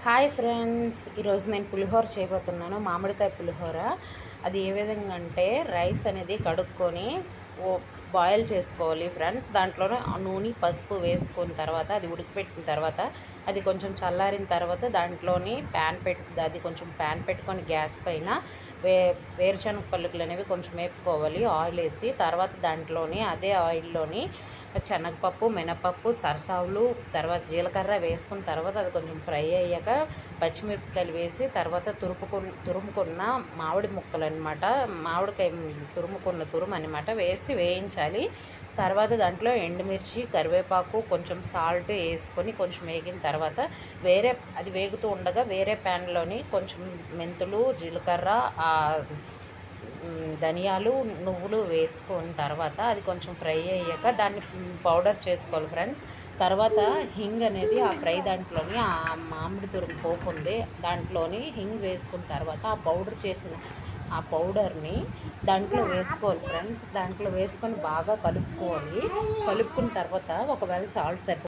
Hi friends, ఈరోజు నేను పులిహోర చేయబోతున్నాను. మామిడికాయ పులిహోర. అది ఏ విధంగా అంటే రైస్ అనేది కడుక్కొని బాయిల్ చేసుకోవాలి ఫ్రెండ్స్. దాంట్లోనే నూనె పసుపు వేసుకున్న తర్వాత అది ఉడికిపెట్టిన తర్వాత అది కొంచెం చల్లారిన తర్వాత దాంట్లోని అది కొంచెం ప్యాన్ పెట్టుకొని గ్యాస్ పైన వేరుశనగ పలుకులు అనేవి కొంచెం వేపుకోవాలి ఆయిల్ వేసి. తర్వాత దాంట్లోని అదే ఆయిల్లోని శనగపప్పు, మినపప్పు, సరసావులు, తర్వాత జీలకర్ర వేసుకున్న తర్వాత అది కొంచెం ఫ్రై అయ్యాక పచ్చిమిరపకాయలు వేసి తర్వాత తురుముకున్న మామిడి ముక్కలు అనమాట, మామిడికాయ తురుము అనమాట వేసి వేయించాలి. తర్వాత దాంట్లో ఎండుమిర్చి, కరివేపాకు, కొంచెం సాల్ట్ వేసుకొని కొంచెం వేగిన తర్వాత అది వేగుతూ ఉండగా వేరే ప్యాన్లోని కొంచెం మెంతులు, జీలకర్ర, ధనియాలు, నువ్వులు వేసుకున్న తర్వాత అది కొంచెం ఫ్రై అయ్యాక దాన్ని పౌడర్ చేసుకోవాలి ఫ్రెండ్స్. తర్వాత హింగ్ అనేది ఆ ఫ్రై దాంట్లోని ఆ మామిడి తురుము పోపు ఉంది దాంట్లోని హింగ్ వేసుకున్న తర్వాత ఆ పౌడర్ని దాంట్లో వేసుకోవాలి ఫ్రెండ్స్. దాంట్లో వేసుకొని బాగా కలుపుకున్న తర్వాత ఒకవేళ సాల్ట్ సరిపో